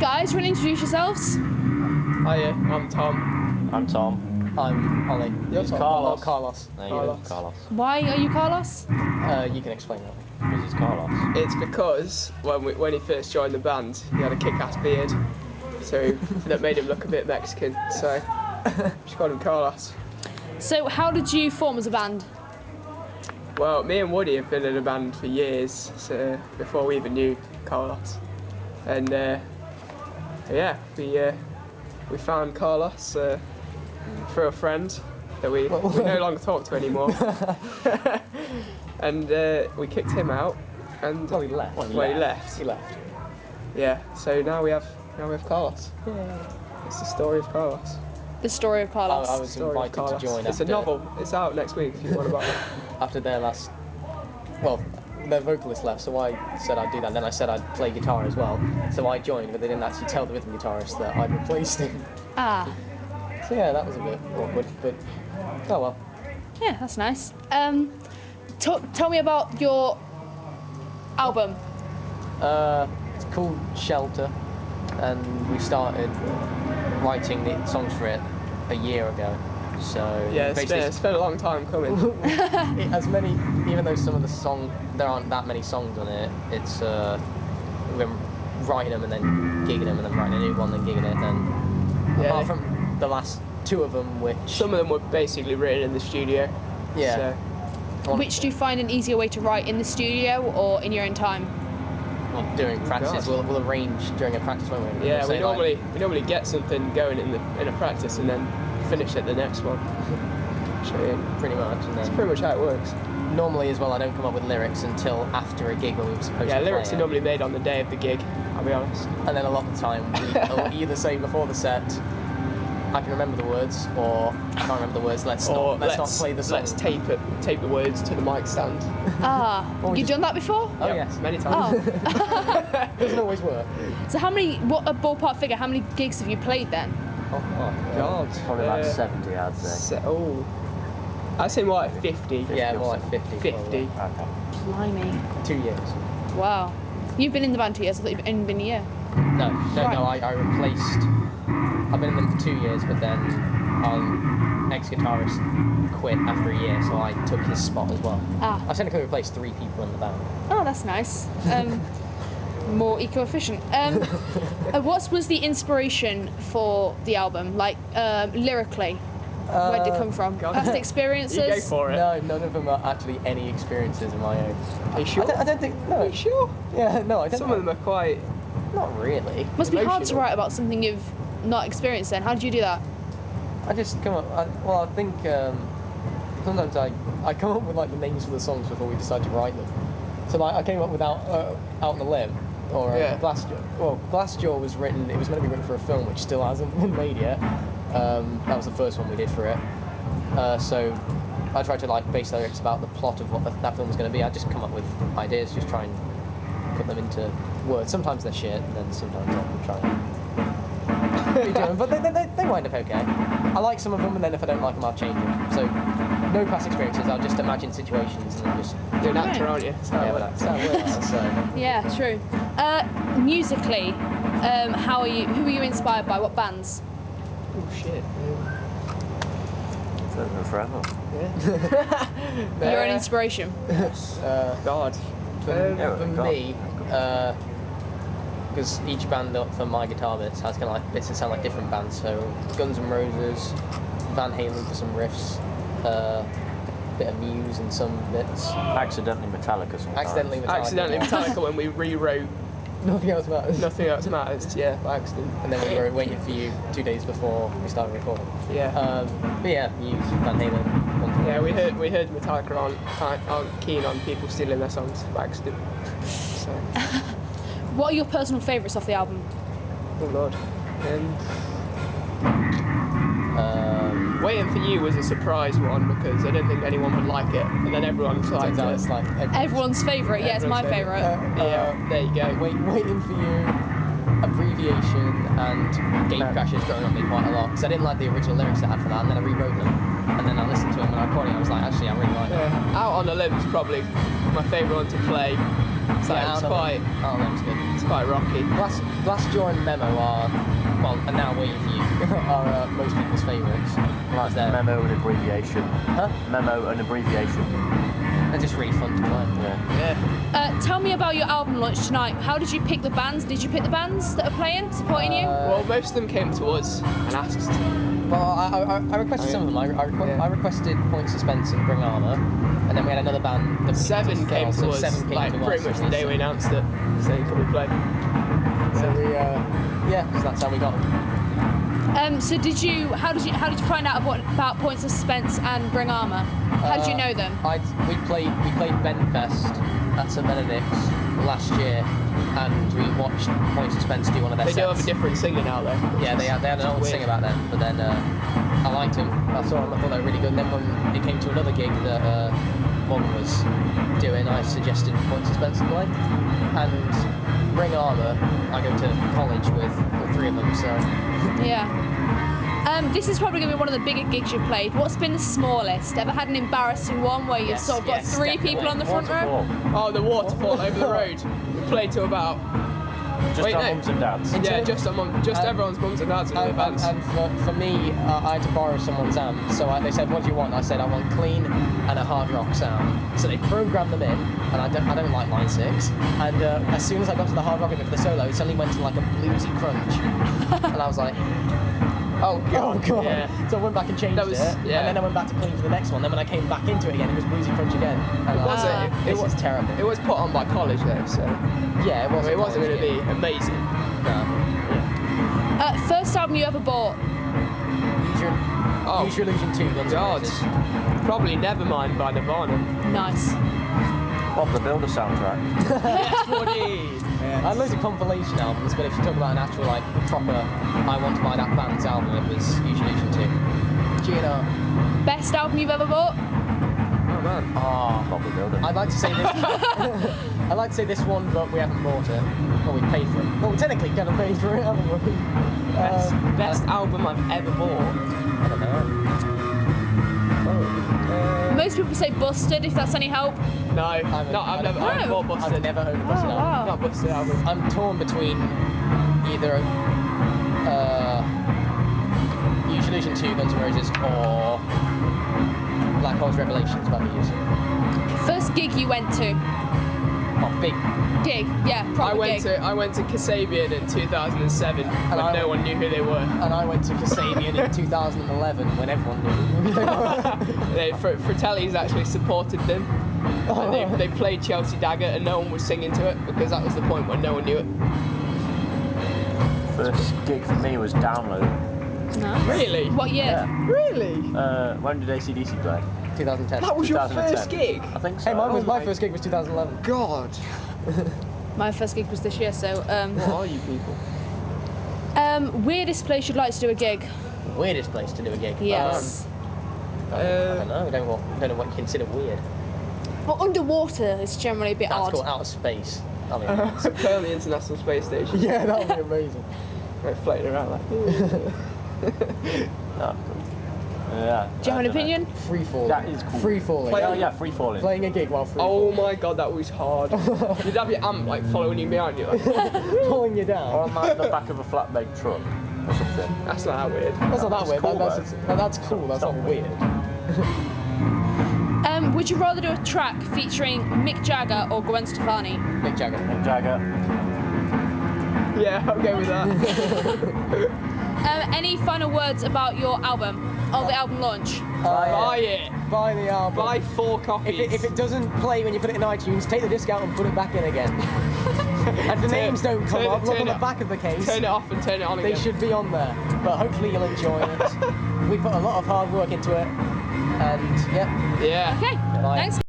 guys, want to introduce yourselves? Hiya, I'm Tom. I'm Tom. I'm Ollie. You're Tom. Carlos. Oh, Carlos. There you go, Carlos. Why are you Carlos? You can explain that. Because it's Carlos. It's because when he first joined the band, he had a kick-ass beard, so that made him look a bit Mexican. So just called him Carlos. So, how did you form as a band? Well, me and Woody have been in a band for years, so before we even knew Carlos, and yeah, we found Carlos through a friend that we no longer talk to anymore, and we kicked him out, and Well, he left. He left. He left. Yeah, so now we have Carlos. Yeah. It's the story of Carlos. The story of Carlos. I was Story of invited to Carlos. join It's a novel. It's out next week if you want to buy it. after their last. Well, their vocalist left, so I said I'd do that. And then I said I'd play guitar as well. So I joined, but they didn't actually tell the rhythm guitarist that I'd replaced him. Ah, So yeah, that was a bit awkward, but oh well. yeah, that's nice. Tell me about your album. It's called Shelter, and we started writing the songs for it a year ago. So Yeah, basically, it's been a long time coming. it has many, even though some of the there aren't that many songs on it. It's we've been writing them and then gigging them and then writing a new one, then gigging it. And Yeah. apart from the last two of them, which Some of them were basically written in the studio. yeah, So, Which do you find an easier way to write, in the studio or in your own time? well, during practice, God. we'll arrange during a practice, won't we? yeah, We'll we say, like, normally get something going in a practice and then finish at the next one. So yeah, pretty much, and that's then pretty much how it works. normally as well, I don't come up with lyrics until after a gig when we were supposed Yeah, to lyrics play are it. normally made on the day of the gig. I'll be honest. And then a lot of the time, we'll either say before the set, I can remember the words, or I can't remember the words, let's not play the song. Let's tape the words to the mic stand. Ah, Or you've just- done that before? Oh Yep, yes, many times. Oh, doesn't always work. so what a ballpark figure, how many gigs have you played then? Oh God, Probably about 70, I'd say. I'd say more like 50. Yeah, more like 50. 50. Okay. Blimey. 2 years. Wow. You've been in the band 2 years, I thought you've only been a year. No, Right. I replaced. I've been in them for 2 years, but then ex-guitarist quit after a year, so I took his spot as well. Ah, I've technically replaced 3 people in the band. oh, that's nice. More eco-efficient. What was the inspiration for the album, like lyrically? Where did it come from? God. Past You go experiences? for it. No, none of them are actually any experiences of my own. Are you sure? I don't think. No. Are you sure? Yeah, no, I don't. Some of them are quite. Not really. Must be hard to emotional. write about something you've not experienced then. How did you do that? I just come up. I think sometimes I come up with like the names for the songs before we decide to write them. So like I came up with Out on a Limb or Yeah. Glassjaw. Well, Glassjaw was written. It was meant to be written for a film, which still hasn't been made yet. That was the first one we did for it. So I tried to like base the lyrics about the plot of what that film was going to be. I just come up with ideas, just try and put them into words. Sometimes they're shit, and then sometimes I'm trying. But they wind up okay. I like some of them, and then if I don't like them, I'll change them. So no past experiences. I'll just imagine situations and then just You're an actor, aren't you? That's how it works. that's how it works. So Yeah, true. Musically, who are you inspired by? What bands? Oh shit. Forever. Yeah. Your own inspiration? God. for go on. me, because each band up for my guitar bits has kind of like bits that sound like different bands. So Guns N' Roses, Van Halen for some riffs, bit of Muse and some bits. Accidentally Metallica sometimes. Accidentally Metallica. Accidentally Metallica when we rewrote Nothing else matters. Nothing Else Matters, yeah, by accident. And then we were waiting for you 2 days before we started recording. Yeah. But yeah, Muse, Van Halen. Guns N' Yeah, Roses. we heard Metallica aren't keen on people stealing their songs by accident. So, What are your personal favourites off the album? oh lord. Waiting for You was a surprise one because I didn't think anyone would like it, and then everyone's like, Turns out it's like Everyone's favourite, yeah, it's my Everyone's favourite. yeah, there you go. Waiting for You, Abbreviation, and Game Crashers growing on me quite a lot because I didn't like the original lyrics I had for that, and then I rewrote them, and then I listened to them and I recorded. I was like, actually, I really like it. Out on a Limb is probably my favourite one to play So Yeah, Outlander good. it's quite rocky. Glassjaw and Memo are, well, and now Wave You are most people's favourites. Like memo and abbreviation. Huh? Memo and abbreviation. They're just really fun to play. Yeah. Yeah. Tell me about your album launch tonight. How did you pick the bands? Did you pick the bands that are playing, supporting you? Well, most of them came to us and asked. Well, I requested some of them. I requested Point Suspense and Bring Armour, and then we had another band. That Seven came to us, Seven came like to pretty us, much the day we announced it, saying can we play. So we, so that's how we got them. So how did you find out about Points of Suspense and Bring Armour? How did you know them? We played Benfest at St Benedict's last year, and we watched Point Suspense do one of their They sets. do have a different singer now, though. Yeah, they had an old singer back then, but then I liked them. I saw them, I thought they were really good. And then when it came to another gig that Mum was doing, I suggested Point Suspense to play. And Bring Armour, I go to college with three of them, so. Yeah. This is probably going to be one of the bigger gigs you've played. What's been the smallest? Ever had an embarrassing one where you've sort of got three people on the front row? Oh, the waterfall over the road. We played to about. Just our mums and dads. Yeah, just everyone's mums and dads in the bands. And for me, I had to borrow someone's amp, so they said, "What do you want?" I said, "I want clean and a hard rock sound." So they programmed them in, and I don't like Line 6. And as soon as I got to the hard rock bit for the solo, it suddenly went to like a bluesy crunch, and I was like, "Oh god!" Yeah. So I went back and changed it, and then I went back to clean for the next one. Then when I came back into it again, it was bluesy crunch again. And It was terrible. It was put on by college though, so Yeah, it wasn't going to be amazing. No. First album you ever bought? Oh, Use Your Illusion 2, Guns N' God. Roses. Probably Nevermind by Nirvana. Nice. Bob the Builder soundtrack. Yes, buddy. I had loads of compilation albums, but if you talk about an actual, like, proper, I want to buy that band's album, it was Use Your Illusion 2. GNR. Best album you've ever bought? Oh man. Ah, Bob the Builder. I'd like to say this. I'd like to say this one, but we haven't bought it. Well, we paid for it. Well, we technically kind of paid for it, haven't we? Best album I've ever bought. I don't know. Most people say Busted, if that's any help. No, I've never bought Busted. I've never owned a Busted Oh, album. wow. Not Busted album. I'm torn between either Use Your Illusion 2, Guns N' Roses, or Black Hole's Revelations by Muse. First gig you went to? Oh, big. Gig, yeah, proper gig. I went to Kasabian in 2007 when no one knew who they were. And I went to Kasabian in 2011 when everyone knew who they were. Fratelli's actually supported them. And they played Chelsea Dagger and no one was singing to it because that was the point when no one knew it. First gig for me was Download. Nice. Really? What year? Yeah. Really? When did AC/DC play? 2010. That was your 2010. first gig? I think so. Hey, my my first gig was 2011. God. My first gig was this year, so What are you people? weirdest place you'd like to do a gig? Weirdest place to do a gig. Yes. I don't know. I don't know what you consider weird. Well, underwater is generally a bit That's odd. called outer space. I mean, Pearl the International Space Station. yeah, that would be amazing. Like floating around like. Oh, cool. Yeah. Do you have an opinion? Free falling. That is cool. Free falling. Oh yeah, free falling. Playing a gig while free Oh falling. my god, that was hard. You'd have your amp like following you behind you. Like, Pulling you Or down. on like, the back of a flatbed truck or something. that's not that weird. That's not that weird. cool, That's cool. That's not weird. Would you rather do a track featuring Mick Jagger or Gwen Stefani? Mick Jagger. Mick Jagger. Yeah, I'll go with that. Any final words about your album or the album launch? Buy it. Buy the album. Buy 4 copies. If it doesn't play when you put it in iTunes, take the disc out and put it back in again. And the names don't come up. Look on the back of the case. Turn it off and turn it on again. They should be on there. But hopefully you'll enjoy it. We put a lot of hard work into it. And yeah. Yeah. Okay, Bye. thanks.